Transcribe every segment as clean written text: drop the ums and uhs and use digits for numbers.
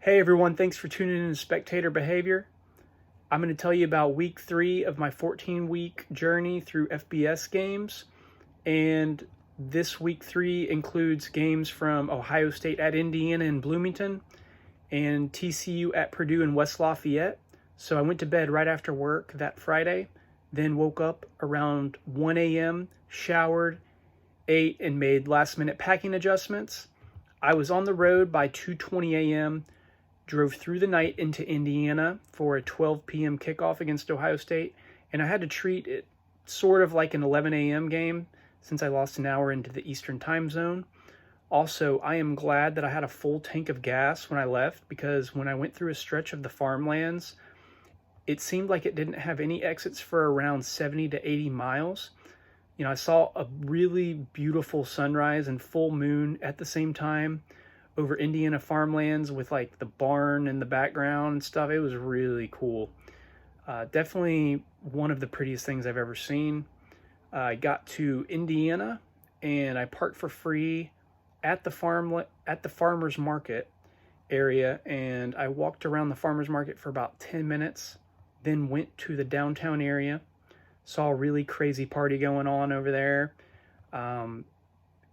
Hey everyone, thanks for tuning in to Spectator Behavior. I'm going to tell you about week 3 of my 14-week journey through FBS games. And this week 3 includes games from Ohio State at Indiana and Bloomington and TCU at Purdue and West Lafayette. So I went to bed right after work that Friday, then woke up around 1 a.m., showered, ate, and made last-minute packing adjustments. I was on the road by 2:20 a.m., drove through the night into Indiana for a 12 p.m. kickoff against Ohio State, and I had to treat it sort of like an 11 a.m. game since I lost an hour into the Eastern time zone. Also, I am glad that I had a full tank of gas when I left, because when I went through a stretch of the farmlands, it seemed like it didn't have any exits for around 70 to 80 miles. I saw a really beautiful sunrise and full moon at the same time over Indiana farmlands with like the barn in the background and stuff. It was really cool. Definitely one of the prettiest things I've ever seen. I got to Indiana and I parked for free at the farmer's market area, and I walked around the farmer's market for about 10 minutes, then went to the downtown area. Saw a really crazy party going on over there.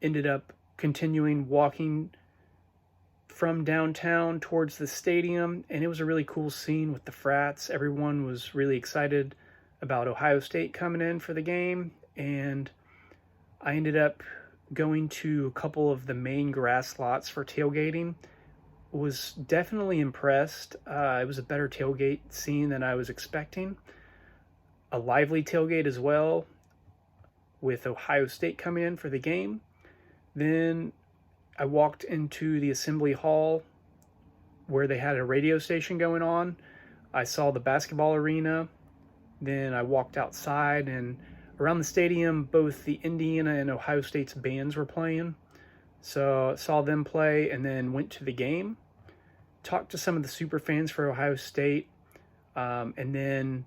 Ended up continuing walking from downtown towards the stadium, and it was a really cool scene with the frats. Everyone was really excited about Ohio State coming in for the game, and I ended up going to a couple of the main grass lots for tailgating. Was definitely impressed. It was a better tailgate scene than I was expecting. A lively tailgate as well, with Ohio State coming in for the game. Then I walked into the assembly hall where they had a radio station going on. I saw the basketball arena. Then I walked outside, and around the stadium, both the Indiana and Ohio State's bands were playing. So I saw them play and then went to the game. Talked to some of the super fans for Ohio State. And then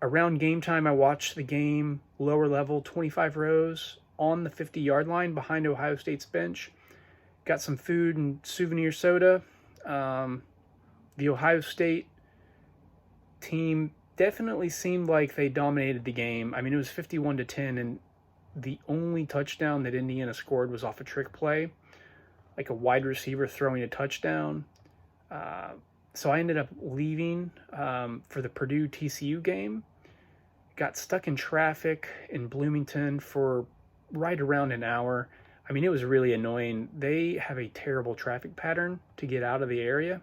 around game time, I watched the game lower level, 25 rows on the 50-yard line behind Ohio State's bench. Got some food and souvenir soda. The Ohio State team definitely seemed like they dominated the game. I mean, it was 51-10, and the only touchdown that Indiana scored was off a trick play, like a wide receiver throwing a touchdown. So I ended up leaving for the Purdue TCU game. Got stuck in traffic in Bloomington for right around an hour. I mean, it was really annoying. They have a terrible traffic pattern to get out of the area.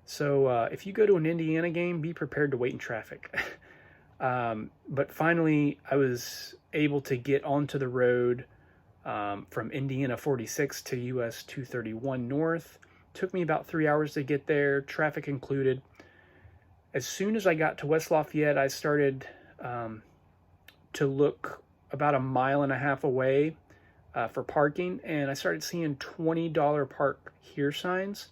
So if you go to an Indiana game, be prepared to wait in traffic. But finally, I was able to get onto the road from Indiana 46 to US 231 North. Took me about 3 hours to get there, traffic included. As soon as I got to West Lafayette, I started to look about a mile and a half away for parking, and I started seeing $20 park here signs.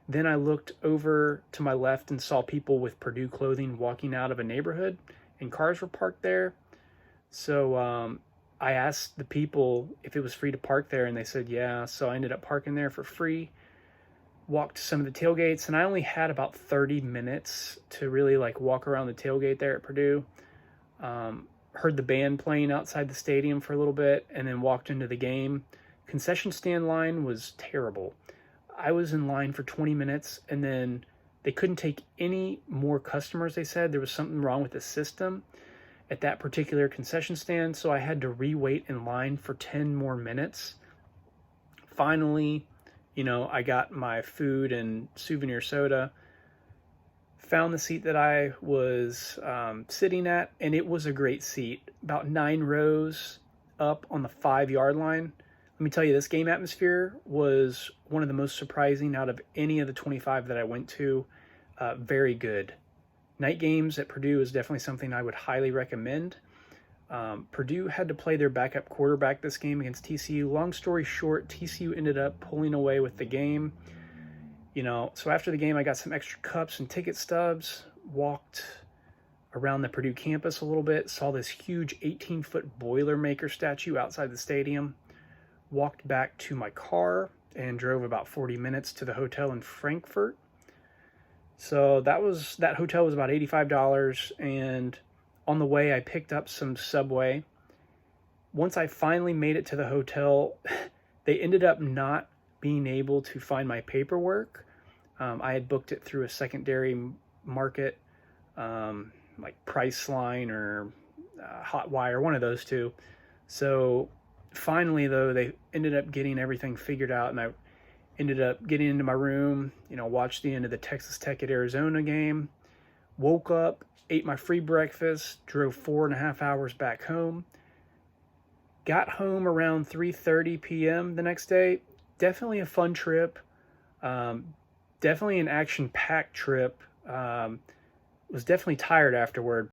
Then I looked over to my left and saw people with Purdue clothing walking out of a neighborhood, and cars were parked there. So I asked the people if it was free to park there, and they said yeah. So I ended up parking there for free. Walked to some of the tailgates, and I only had about 30 minutes to really like walk around the tailgate there at Purdue. Heard the band playing outside the stadium for a little bit, and then walked into the game. Concession stand line was terrible. I was in line for 20 minutes, and then they couldn't take any more customers. They said there was something wrong with the system at that particular concession stand, so I had to re-wait in line for 10 more minutes. Finally, I got my food and souvenir soda, found the seat that I was sitting at, and it was a great seat, about 9 rows up on the 5-yard line. Let me tell you, this game atmosphere was one of the most surprising out of any of the 25 that I went to. Very good. Night games at Purdue is definitely something I would highly recommend. Purdue had to play their backup quarterback this game against TCU. Long story short, TCU ended up pulling away with the game. So after the game, I got some extra cups and ticket stubs, walked around the Purdue campus a little bit, saw this huge 18-foot Boilermaker statue outside the stadium, walked back to my car, and drove about 40 minutes to the hotel in Frankfurt. So that hotel was about $85, and on the way I picked up some Subway. Once I finally made it to the hotel, they ended up not being able to find my paperwork. I had booked it through a secondary market, like Priceline or Hotwire, one of those two. So finally, though, they ended up getting everything figured out, and I ended up getting into my room, watched the end of the Texas Tech at Arizona game, woke up, ate my free breakfast, drove 4.5 hours back home, got home around 3:30 p.m. the next day. Definitely a fun trip. Definitely an action-packed trip. Was definitely tired afterward.